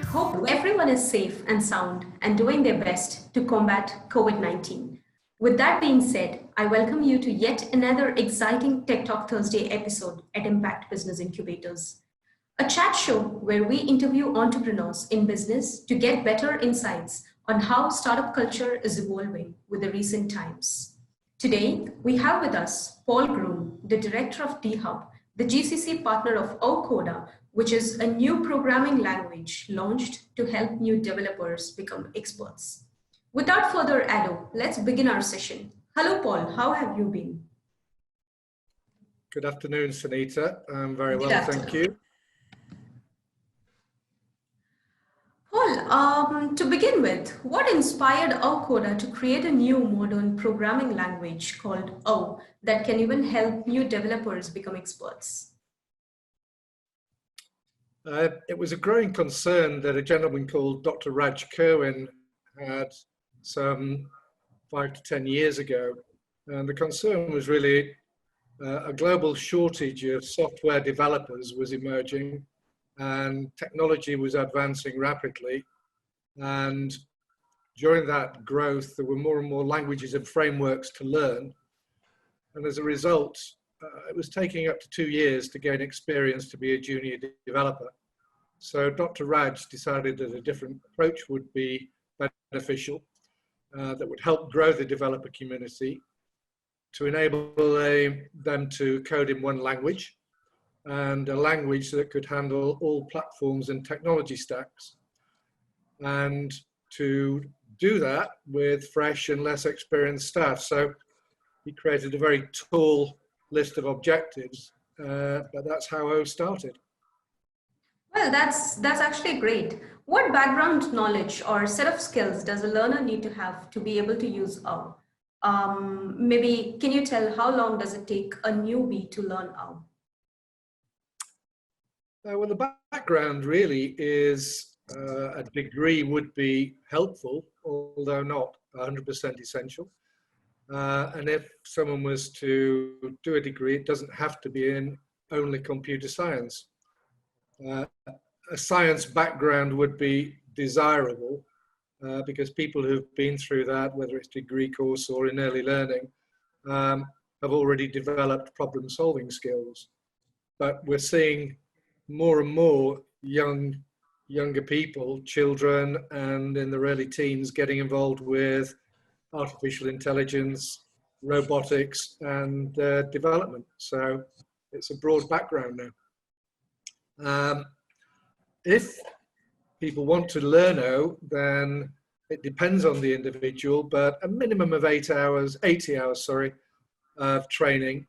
Hope everyone is safe and sound and doing their best to combat COVID-19. With that being said, I welcome you to yet another exciting Tech Talk Thursday episode at Impact Business Incubators, a chat show where we interview entrepreneurs in business to get better insights on how startup culture is evolving with the recent times. Today, we have with us Paul Groom, the Director of Dhu3, the GCC partner of Au Coda, which is a new programming language launched to help new developers become experts. Without further ado, let's begin our session. Hello, Paul. How have you been? Good afternoon, Sunita. I'm very Good well, afternoon. thank you. Paul, to begin with, what inspired Au Coda to create a new modern programming language called Au that can even help new developers become experts? It was a growing concern that a gentleman called Dr. Raj Kerwin had some 5 to 10 years ago. And the concern was really a global shortage of software developers was emerging, and technology was advancing rapidly. And during that growth, there were more and more languages and frameworks to learn. And as a result, it was taking up to 2 years to gain experience to be a junior developer. So Dr. Raj decided that a different approach would be beneficial, that would help grow the developer community, to enable them to code in one language, and a language that could handle all platforms and technology stacks, and to do that with fresh and less experienced staff. So he created a very tall list of objectives, but that's how O started. Well, that's actually great. What background knowledge or set of skills does a learner need to have to be able to use Au? Maybe can you tell how long does it take a newbie to learn Au? Well, the background really is a degree would be helpful, although not 100% essential. And if someone was to do a degree, it doesn't have to be in only computer science. A science background would be desirable because people who've been through that, whether it's degree course or in early learning, have already developed problem-solving skills. But we're seeing more and more younger people, children, and in their early teens getting involved with artificial intelligence, robotics, and development. So it's a broad background now. If people want to learn O, then it depends on the individual, but a minimum of 80 hours, of training,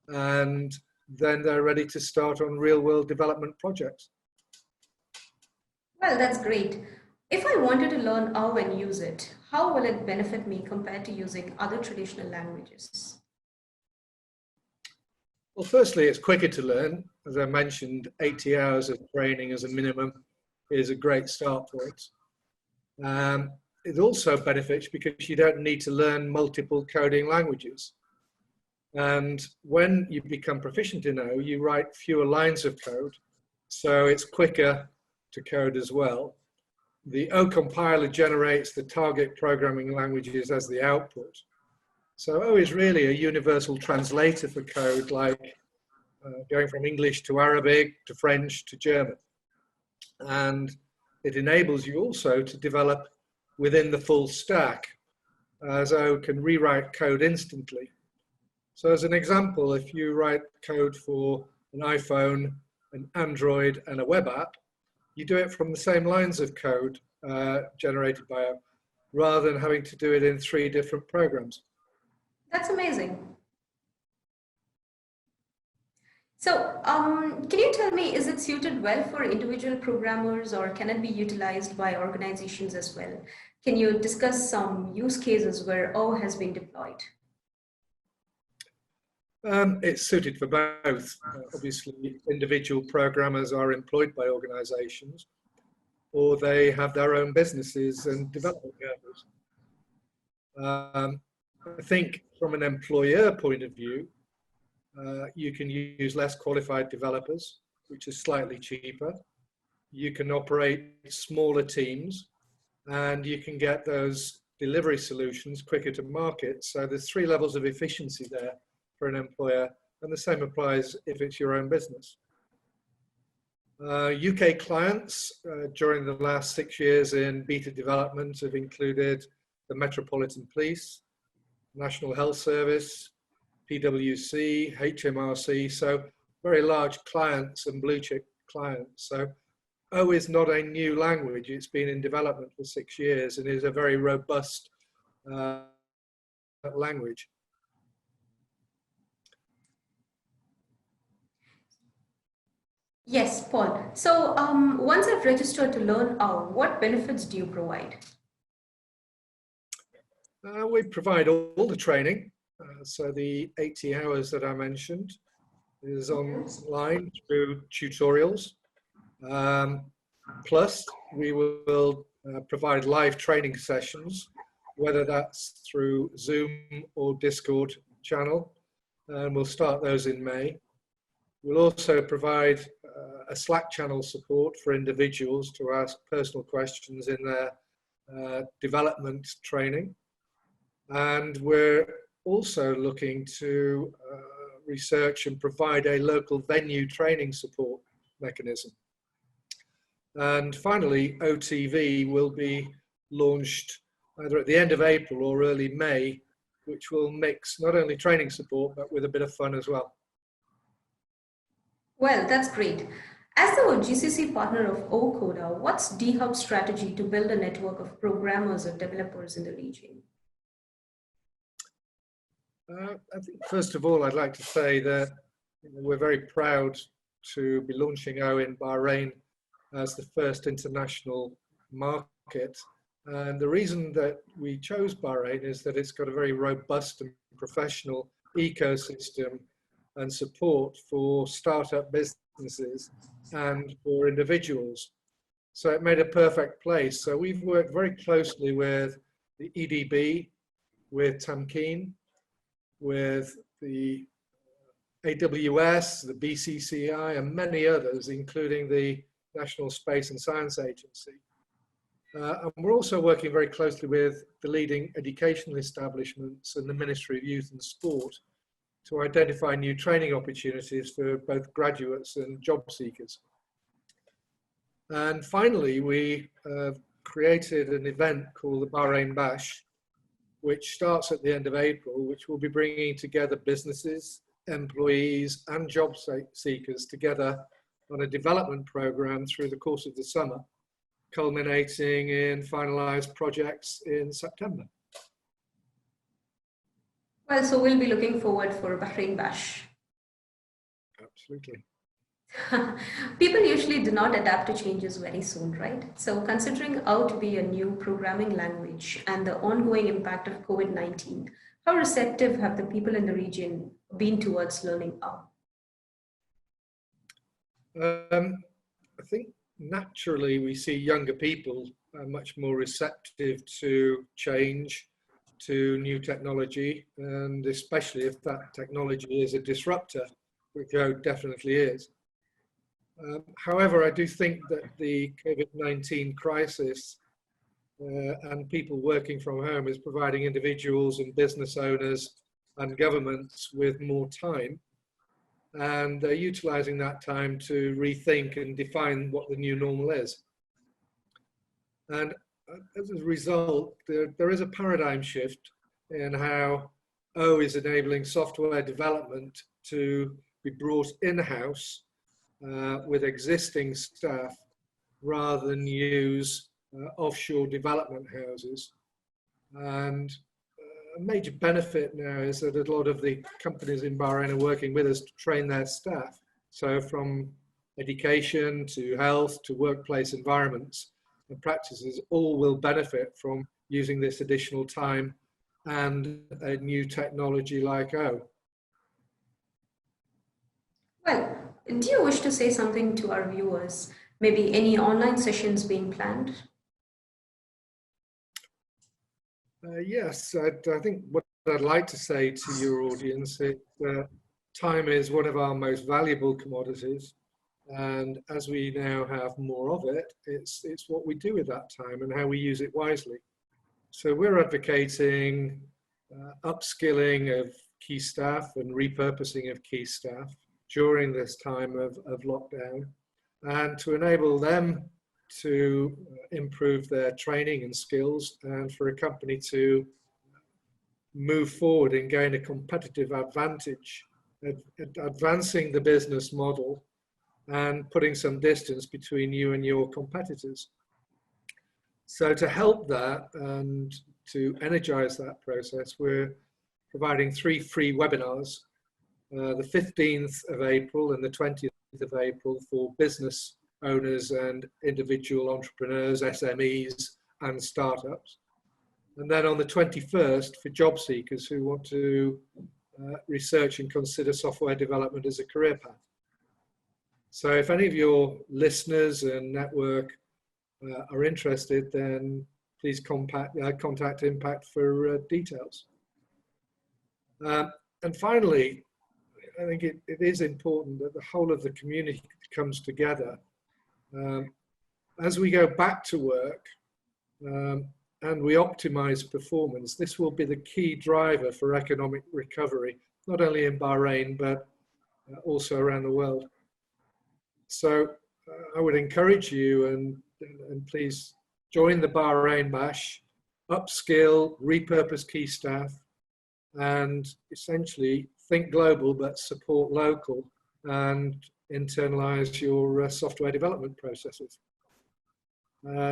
and then they're ready to start on real-world development projects. Well, that's great. If I wanted to learn Au and use it, how will it benefit me compared to using other traditional languages? Well, firstly, it's quicker to learn. As I mentioned, 80 hours of training as a minimum is a great start point. It also benefits because you don't need to learn multiple coding languages. And when you become proficient in O, you write fewer lines of code, so it's quicker to code as well. The O compiler generates the target programming languages as the output. So O is really a universal translator for code, like going from English to Arabic to French to German. And it enables you also to develop within the full stack, as O can rewrite code instantly. So as an example, if you write code for an iPhone, an Android, and a web app, you do it from the same lines of code generated by O, rather than having to do it in 3 different programs. That's amazing. So, can you tell me, is it suited well for individual programmers, or can it be utilized by organizations as well? Can you discuss some use cases where O has been deployed? It's suited for both. Obviously, individual programmers are employed by organizations, or they have their own businesses and development efforts. I think from an employer point of view, you can use less qualified developers, which is slightly cheaper. you can operate smaller teams, and you can get those delivery solutions quicker to market. So there's 3 levels of efficiency there for an employer, and the same applies if it's your own business. UK clients during the last 6 years in beta development have included the Metropolitan Police, National Health Service, PwC, HMRC, so very large clients and blue chip clients. So Au is not a new language. It's been in development for 6 years and is a very robust language. Yes, Paul. So once I've registered to learn Au, what benefits do you provide? We provide all the training. So the 80 hours that I mentioned is online through tutorials. Plus, we will provide live training sessions, whether that's through Zoom or Discord channel, and we'll start those in May. We'll also provide a Slack channel support for individuals to ask personal questions in their development training. And we're also looking to research and provide a local venue training support mechanism. And finally, OTV will be launched either at the end of April or early May, which will mix not only training support, but with a bit of fun as well. Well, that's great. As the GCC partner of Au Coda, what's Dhu3's strategy to build a network of programmers or developers in the region? I think first of all, I'd like to say that we're very proud to be launching Au in Bahrain as the first international market. And the reason that we chose Bahrain is that it's got a very robust and professional ecosystem and support for startup businesses and for individuals. So it made a perfect place. So we've worked very closely with the EDB, with Tamkeen, with the AWS, the BCCI, and many others, including the National Space and Science Agency. And we're also working very closely with the leading educational establishments and the Ministry of Youth and Sport to identify new training opportunities for both graduates and job seekers. And finally, we created an event called the Bahrain Bash, which starts at the end of April, which will be bringing together businesses, employees, and job seekers together on a development program through the course of the summer, culminating in finalized projects in September. Well, so we'll be looking forward for Bahrain Bash. Absolutely. People usually do not adapt to changes very soon, right? So considering Au to be a new programming language and the ongoing impact of COVID-19, how receptive have the people in the region been towards learning Au? I think naturally we see younger people are much more receptive to change, to new technology, and especially if that technology is a disruptor, which Au definitely is. However, I do think that the COVID-19 crisis and people working from home is providing individuals and business owners and governments with more time, and they're utilizing that time to rethink and define what the new normal is. And as a result, there is a paradigm shift in how Au is enabling software development to be brought in-house with existing staff rather than use offshore development houses. And a major benefit now is that a lot of the companies in Bahrain are working with us to train their staff. So from education to health to workplace environments and practices, all will benefit from using this additional time and a new technology like Au. Well, do you wish to say something to our viewers? Maybe any online sessions being planned? Yes, I think what I'd like to say to your audience is that time is one of our most valuable commodities. And as we now have more of it, it's what we do with that time and how we use it wisely. So we're advocating upskilling of key staff and repurposing of key staff during this time of lockdown, and to enable them to improve their training and skills, and for a company to move forward and gain a competitive advantage, advancing the business model and putting some distance between you and your competitors. So to help that and to energize that process, we're providing 3 free webinars, the 15th of April and the 20th of April, for business owners and individual entrepreneurs, SMEs and startups. And then on the 21st for job seekers who want to research and consider software development as a career path. So if any of your listeners and network are interested, then please contact Impact for details. And finally, I think it is important that the whole of the community comes together. As we go back to work and we optimize performance, this will be the key driver for economic recovery, not only in Bahrain, but also around the world. So I would encourage you and please join the Bahrain Bash, upskill, repurpose key staff, and essentially think global but support local, and internalize your software development processes.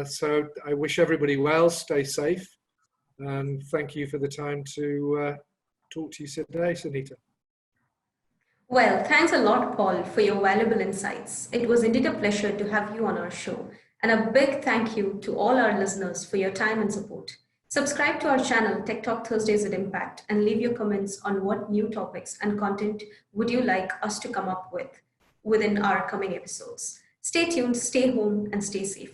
So I wish everybody well, stay safe, and thank you for the time to talk to you today, Sunita. Well, thanks a lot, Paul, for your valuable insights. It was indeed a pleasure to have you on our show. And a big thank you to all our listeners for your time and support. Subscribe to our channel, Tek Tok Thursdays at Impact, and leave your comments on what new topics and content would you like us to come up with within our coming episodes. Stay tuned, stay home, and stay safe.